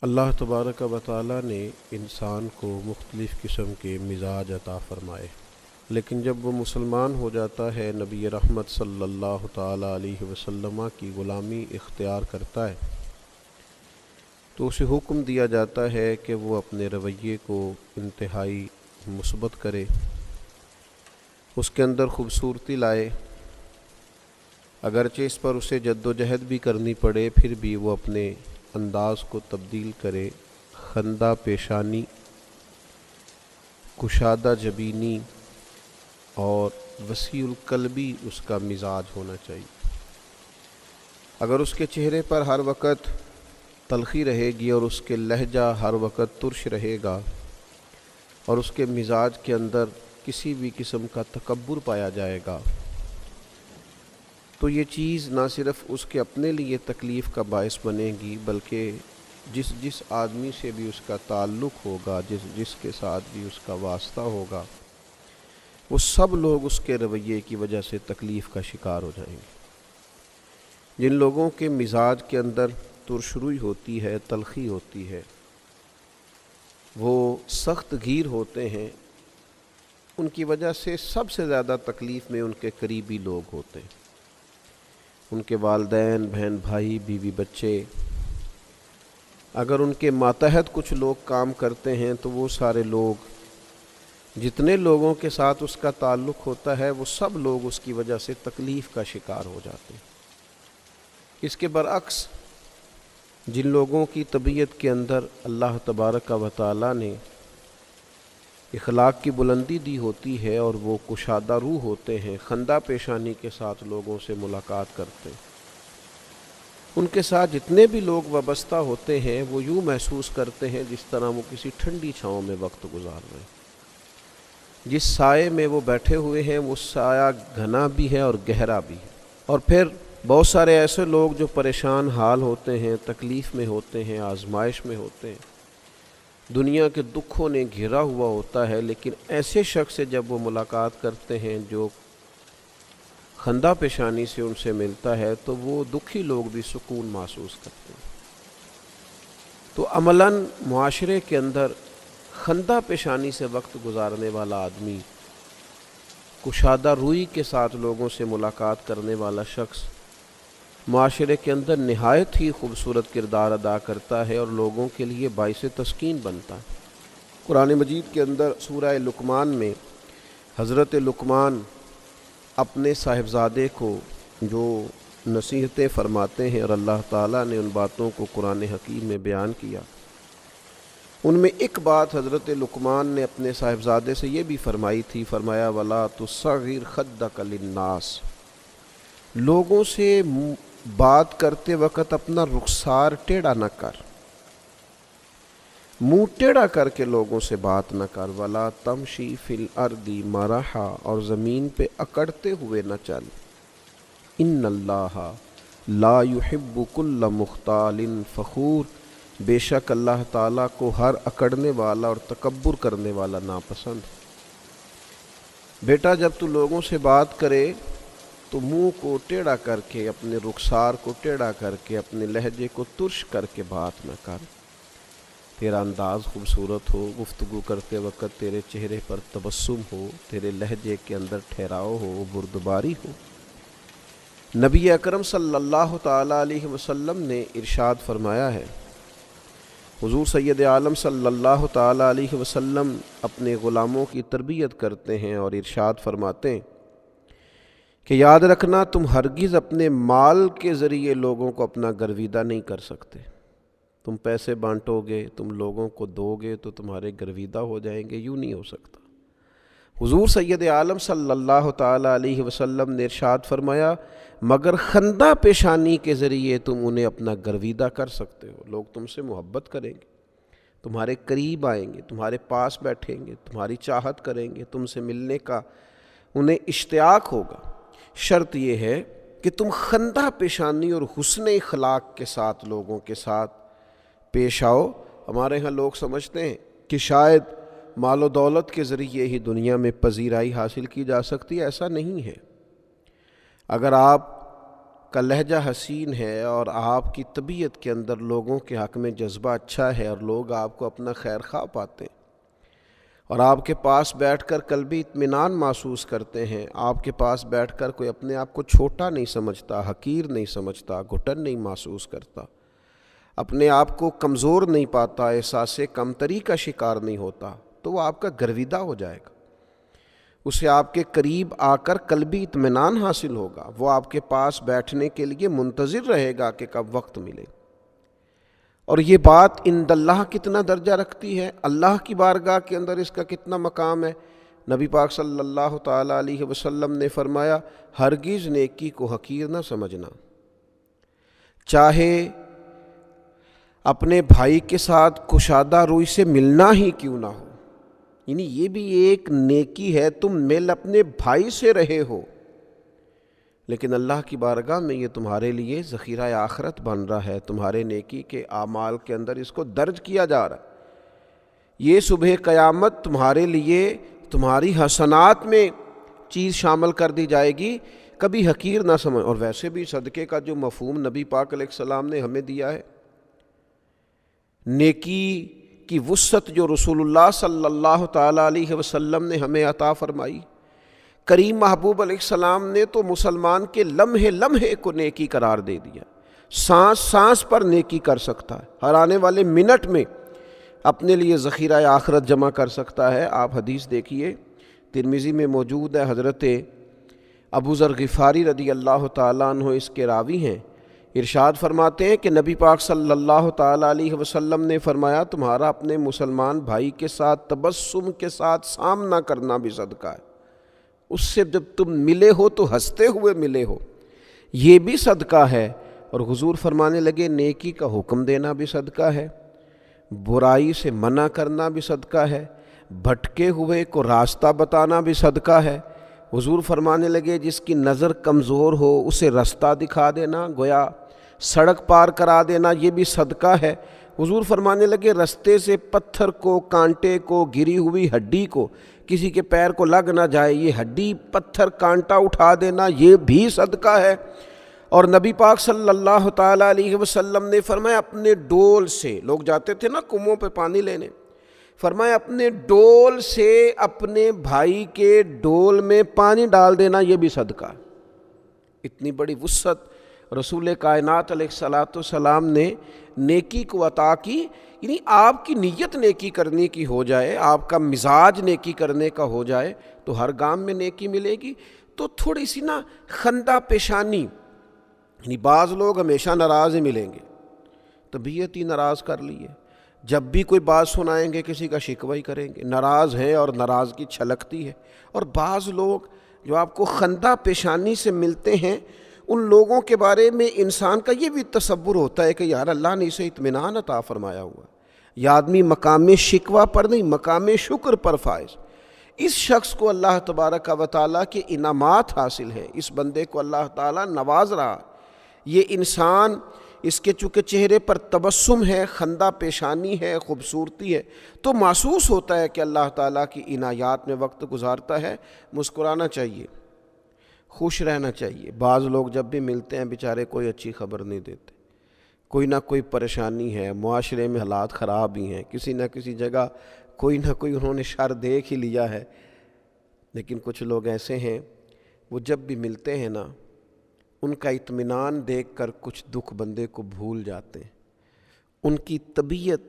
اللہ تبارک و تعالی نے انسان کو مختلف قسم کے مزاج عطا فرمائے، لیکن جب وہ مسلمان ہو جاتا ہے، نبی رحمت صلی اللہ تعالی علیہ وسلم کی غلامی اختیار کرتا ہے، تو اسے حکم دیا جاتا ہے کہ وہ اپنے رویے کو انتہائی مثبت کرے، اس کے اندر خوبصورتی لائے، اگرچہ اس پر اسے جد و جہد بھی کرنی پڑے، پھر بھی وہ اپنے انداز کو تبدیل کرے، خندہ پیشانی، کشادہ جبینی اور وسیع القلبی اس کا مزاج ہونا چاہیے۔ اگر اس کے چہرے پر ہر وقت تلخی رہے گی اور اس کے لہجہ ہر وقت ترش رہے گا اور اس کے مزاج کے اندر کسی بھی قسم کا تکبر پایا جائے گا، تو یہ چیز نہ صرف اس کے اپنے لیے تکلیف کا باعث بنے گی، بلکہ جس آدمی سے بھی اس کا تعلق ہوگا، جس کے ساتھ بھی اس کا واسطہ ہوگا، وہ سب لوگ اس کے رویے کی وجہ سے تکلیف کا شکار ہو جائیں گے۔ جن لوگوں کے مزاج کے اندر ترشروئی ہوتی ہے، تلخی ہوتی ہے، وہ سخت گیر ہوتے ہیں، ان کی وجہ سے سب سے زیادہ تکلیف میں ان کے قریبی لوگ ہوتے ہیں، ان کے والدین، بہن بھائی، بیوی بچے۔ اگر ان کے ماتحت کچھ لوگ کام کرتے ہیں تو وہ سارے لوگ، جتنے لوگوں کے ساتھ اس کا تعلق ہوتا ہے، وہ سب لوگ اس کی وجہ سے تکلیف کا شکار ہو جاتے ہیں۔ اس کے برعکس جن لوگوں کی طبیعت کے اندر اللہ تبارک و تعالی نے اخلاق کی بلندی دی ہوتی ہے اور وہ کشادہ روح ہوتے ہیں، خندہ پیشانی کے ساتھ لوگوں سے ملاقات کرتے ہیں، ان کے ساتھ جتنے بھی لوگ وابستہ ہوتے ہیں وہ یوں محسوس کرتے ہیں جس طرح وہ کسی ٹھنڈی چھاؤں میں وقت گزار رہے ہیں۔ جس سائے میں وہ بیٹھے ہوئے ہیں وہ سایہ گھنا بھی ہے اور گہرا بھی ہے۔ اور پھر بہت سارے ایسے لوگ جو پریشان حال ہوتے ہیں، تکلیف میں ہوتے ہیں، آزمائش میں ہوتے ہیں، دنیا کے دکھوں نے گھیرا ہوا ہوتا ہے، لیکن ایسے شخص سے جب وہ ملاقات کرتے ہیں جو خندہ پیشانی سے ان سے ملتا ہے، تو وہ دکھی لوگ بھی سکون محسوس کرتے ہیں۔ تو عملاً معاشرے کے اندر خندہ پیشانی سے وقت گزارنے والا آدمی، کشادہ روئی کے ساتھ لوگوں سے ملاقات کرنے والا شخص معاشرے کے اندر نہایت ہی خوبصورت کردار ادا کرتا ہے اور لوگوں کے لیے باعث تسکین بنتا ہے۔ قرآن مجید کے اندر سورہ لقمان میں حضرت لقمان اپنے صاحبزادے کو جو نصیحتیں فرماتے ہیں، اور اللہ تعالیٰ نے ان باتوں کو قرآن حکیم میں بیان کیا، ان میں ایک بات حضرت لقمان نے اپنے صاحبزادے سے یہ بھی فرمائی تھی، فرمایا وَلَا تُصَغِّرْ خَدَّكَ لِلنَّاسِ، لوگوں سے بات کرتے وقت اپنا رخسار ٹیڑھا نہ کر، منہ ٹیڑھا کر کے لوگوں سے بات نہ کر، وَلَا تَمْشِي فِي الْأَرْضِ مَرَحًا، اور زمین پہ اکڑتے ہوئے نہ چل، إِنَّ اللَّهَ لَا يُحِبُّ كُلَّ مُخْتَالٍ فَخُورٍ، بے شک اللہ تعالیٰ کو ہر اکڑنے والا اور تکبر کرنے والا ناپسند ہے۔ بیٹا جب تو لوگوں سے بات کرے تو منہ کو ٹیڑھا کر کے، اپنے رخسار کو ٹیڑھا کر کے، اپنے لہجے کو ترش کر کے بات نہ کر، تیرا انداز خوبصورت ہو، گفتگو کرتے وقت تیرے چہرے پر تبسم ہو، تیرے لہجے کے اندر ٹھہراؤ ہو، بردباری ہو۔ نبی اکرم صلی اللہ تعالی علیہ وسلم نے ارشاد فرمایا ہے، حضور سید عالم صلی اللہ تعالی علیہ وسلم اپنے غلاموں کی تربیت کرتے ہیں اور ارشاد فرماتے ہیں کہ یاد رکھنا، تم ہرگز اپنے مال کے ذریعے لوگوں کو اپنا گرویدہ نہیں کر سکتے۔ تم پیسے بانٹو گے، تم لوگوں کو دو گے تو تمہارے گرویدہ ہو جائیں گے، یوں نہیں ہو سکتا۔ حضور سید عالم صلی اللہ تعالی علیہ وسلم نے ارشاد فرمایا، مگر خندہ پیشانی کے ذریعے تم انہیں اپنا گرویدہ کر سکتے ہو، لوگ تم سے محبت کریں گے، تمہارے قریب آئیں گے، تمہارے پاس بیٹھیں گے، تمہاری چاہت کریں گے، تم سے ملنے کا انہیں اشتیاق ہوگا۔ شرط یہ ہے کہ تم خندہ پیشانی اور حسن اخلاق کے ساتھ لوگوں کے ساتھ پیش آؤ۔ ہمارے ہاں لوگ سمجھتے ہیں کہ شاید مال و دولت کے ذریعے ہی دنیا میں پذیرائی حاصل کی جا سکتی ہے، ایسا نہیں ہے۔ اگر آپ کا لہجہ حسین ہے اور آپ کی طبیعت کے اندر لوگوں کے حق میں جذبہ اچھا ہے اور لوگ آپ کو اپنا خیر خواہ پاتے ہیں اور آپ کے پاس بیٹھ کر قلبی اطمینان محسوس کرتے ہیں، آپ کے پاس بیٹھ کر کوئی اپنے آپ کو چھوٹا نہیں سمجھتا، حقیر نہیں سمجھتا، گھٹن نہیں محسوس کرتا، اپنے آپ کو کمزور نہیں پاتا، احساس کمتری کا شکار نہیں ہوتا، تو وہ آپ کا گرویدہ ہو جائے گا، اسے آپ کے قریب آ کر قلبی اطمینان حاصل ہوگا، وہ آپ کے پاس بیٹھنے کے لیے منتظر رہے گا کہ کب وقت ملے۔ اور یہ بات عند اللہ کتنا درجہ رکھتی ہے، اللہ کی بارگاہ کے اندر اس کا کتنا مقام ہے۔ نبی پاک صلی اللہ تعالیٰ علیہ وسلم نے فرمایا، ہرگز نیکی کو حقیر نہ سمجھنا، چاہے اپنے بھائی کے ساتھ کشادہ روی سے ملنا ہی کیوں نہ ہو، یعنی یہ بھی ایک نیکی ہے، تم مل اپنے بھائی سے رہے ہو، لیکن اللہ کی بارگاہ میں یہ تمہارے لیے ذخیرہ آخرت بن رہا ہے، تمہارے نیکی کے اعمال کے اندر اس کو درج کیا جا رہا ہے، یہ صبح قیامت تمہارے لیے تمہاری حسنات میں چیز شامل کر دی جائے گی، کبھی حقیر نہ سمجھ۔ اور ویسے بھی صدقے کا جو مفہوم نبی پاک علیہ السلام نے ہمیں دیا ہے، نیکی کی وسعت جو رسول اللہ صلی اللہ تعالیٰ علیہ وسلم نے ہمیں عطا فرمائی، کریم محبوب علیہ السلام نے تو مسلمان کے لمحے لمحے کو نیکی قرار دے دیا، سانس سانس پر نیکی کر سکتا ہے، ہر آنے والے منٹ میں اپنے لیے ذخیرہ آخرت جمع کر سکتا ہے۔ آپ حدیث دیکھیے، ترمذی میں موجود ہے، حضرت ابو ذر غفاری رضی اللہ تعالیٰ عنہ اس کے راوی ہیں، ارشاد فرماتے ہیں کہ نبی پاک صلی اللہ تعالیٰ علیہ وسلم نے فرمایا، تمہارا اپنے مسلمان بھائی کے ساتھ تبسم کے ساتھ سامنا کرنا بھی صدقہ ہے، اس سے جب تم ملے ہو تو ہنستے ہوئے ملے ہو، یہ بھی صدقہ ہے۔ اور حضور فرمانے لگے، نیکی کا حکم دینا بھی صدقہ ہے، برائی سے منع کرنا بھی صدقہ ہے، بھٹکے ہوئے کو راستہ بتانا بھی صدقہ ہے۔ حضور فرمانے لگے، جس کی نظر کمزور ہو اسے راستہ دکھا دینا، گویا سڑک پار کرا دینا، یہ بھی صدقہ ہے۔ حضور فرمانے لگے، رستے سے پتھر کو، کانٹے کو، گری ہوئی ہڈی کو، کسی کے پیر کو لگ نہ جائے، یہ ہڈی پتھر کانٹا اٹھا دینا، یہ بھی صدقہ ہے۔ اور نبی پاک صلی اللہ تعالیٰ علیہ وسلم نے فرمایا، اپنے ڈول سے، لوگ جاتے تھے نا کنووں پہ پانی لینے، فرمایا اپنے ڈول سے اپنے بھائی کے ڈول میں پانی ڈال دینا، یہ بھی صدقہ ہے۔ اتنی بڑی وسعت رسول کائنات علیہ الصلاۃ والسلام نے نیکی کو عطا کی، یعنی آپ کی نیت نیکی کرنے کی ہو جائے، آپ کا مزاج نیکی کرنے کا ہو جائے تو ہر گام میں نیکی ملے گی۔ تو تھوڑی سی نا خندہ پیشانی، یعنی بعض لوگ ہمیشہ ناراض ہی ملیں گے، طبیعت ہی ناراض کر لی ہے، جب بھی کوئی بات سنائیں گے کسی کا شکوہ ہی کریں گے، ناراض ہیں اور ناراضگی چھلکتی ہے۔ اور بعض لوگ جو آپ کو خندہ پیشانی سے ملتے ہیں، ان لوگوں کے بارے میں انسان کا یہ بھی تصور ہوتا ہے کہ یار اللہ نے اسے اطمینان عطا فرمایا ہوا، یہ آدمی مقام شکوہ پر نہیں مقام شکر پر فائز، اس شخص کو اللہ تبارک و تعالیٰ کے انعامات حاصل ہیں، اس بندے کو اللہ تعالیٰ نواز رہا، یہ انسان، اس کے چونکہ چہرے پر تبسم ہے، خندہ پیشانی ہے، خوبصورتی ہے، تو محسوس ہوتا ہے کہ اللہ تعالیٰ کی عنایات میں وقت گزارتا ہے۔ مسکرانا چاہیے، خوش رہنا چاہیے۔ بعض لوگ جب بھی ملتے ہیں بیچارے کوئی اچھی خبر نہیں دیتے، کوئی نہ کوئی پریشانی ہے، معاشرے میں حالات خراب ہی ہیں، کسی نہ کسی جگہ کوئی نہ کوئی انہوں نے شر دیکھ ہی لیا ہے۔ لیکن کچھ لوگ ایسے ہیں، وہ جب بھی ملتے ہیں نا، ان کا اطمینان دیکھ کر کچھ دکھ بندے کو بھول جاتے ہیں، ان کی طبیعت،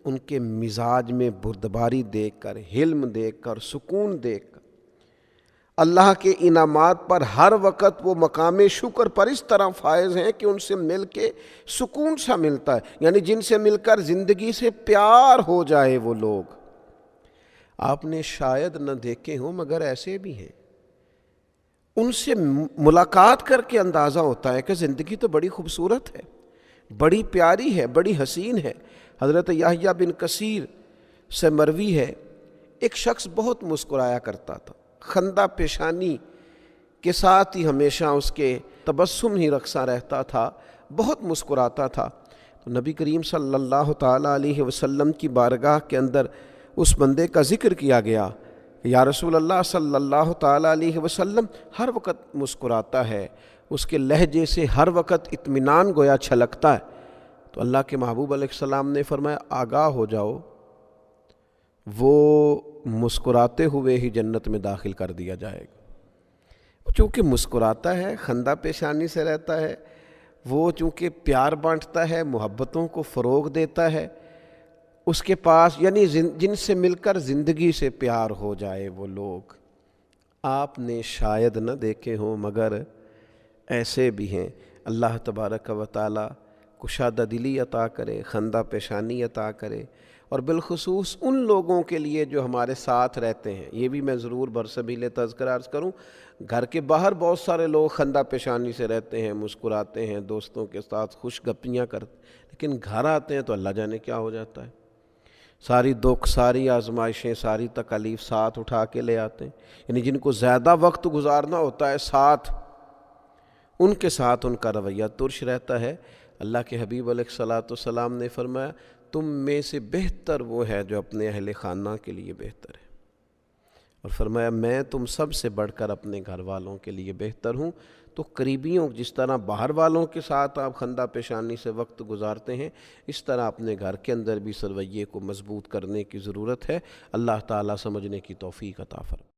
ان کے مزاج میں بردباری دیکھ کر، حلم دیکھ کر، سکون دیکھ کر، اللہ کے انعامات پر ہر وقت وہ مقام شکر پر اس طرح فائز ہیں کہ ان سے مل کے سکون سا ملتا ہے، یعنی جن سے مل کر زندگی سے پیار ہو جائے۔ وہ لوگ آپ نے شاید نہ دیکھے ہوں مگر ایسے بھی ہیں، ان سے ملاقات کر کے اندازہ ہوتا ہے کہ زندگی تو بڑی خوبصورت ہے، بڑی پیاری ہے، بڑی حسین ہے۔ حضرت یحییٰ بن کثیر سے مروی ہے، ایک شخص بہت مسکرایا کرتا تھا، خندہ پیشانی کے ساتھ ہی ہمیشہ اس کے تبسم ہی رقصہ رہتا تھا، بہت مسکراتا تھا۔ تو نبی کریم صلی اللہ تعالیٰ علیہ وسلم کی بارگاہ کے اندر اس بندے کا ذکر کیا گیا، یا رسول اللہ صلی اللہ تعالیٰ علیہ وسلم ہر وقت مسکراتا ہے، اس کے لہجے سے ہر وقت اطمینان گویا چھلکتا ہے، تو اللہ کے محبوب علیہ السلام نے فرمایا آگاہ ہو جاؤ، وہ مسکراتے ہوئے ہی جنت میں داخل کر دیا جائے گا۔ چونکہ مسکراتا ہے، خندہ پیشانی سے رہتا ہے، وہ چونکہ پیار بانٹتا ہے، محبتوں کو فروغ دیتا ہے، اس کے پاس یعنی جن سے مل کر زندگی سے پیار ہو جائے وہ لوگ آپ نے شاید نہ دیکھے ہوں، مگر ایسے بھی ہیں۔ اللہ تبارک و تعالی کشادہ دلی عطا کرے، خندہ پیشانی عطا کرے، اور بالخصوص ان لوگوں کے لیے جو ہمارے ساتھ رہتے ہیں۔ یہ بھی میں ضرور برسبیل تذکرہ عرض کروں، گھر کے باہر بہت سارے لوگ خندہ پیشانی سے رہتے ہیں، مسکراتے ہیں، دوستوں کے ساتھ خوش گپیاں کرتے، لیکن گھر آتے ہیں تو اللہ جانے کیا ہو جاتا ہے، ساری دکھ، ساری آزمائشیں، ساری تکالیف ساتھ اٹھا کے لے آتے ہیں۔ یعنی جن کو زیادہ وقت گزارنا ہوتا ہے ساتھ، ان کے ساتھ ان کا رویہ ترش رہتا ہے۔ اللہ کے حبیب علیہ الصلاۃ والسلام نے فرمایا تم میں سے بہتر وہ ہے جو اپنے اہل خانہ کے لیے بہتر ہے، اور فرمایا میں تم سب سے بڑھ کر اپنے گھر والوں کے لیے بہتر ہوں۔ تو قریبیوں جس طرح باہر والوں کے ساتھ آپ خندہ پیشانی سے وقت گزارتے ہیں، اس طرح اپنے گھر کے اندر بھی اس رویے کو مضبوط کرنے کی ضرورت ہے۔ اللہ تعالیٰ سمجھنے کی توفیق عطا فرمائے۔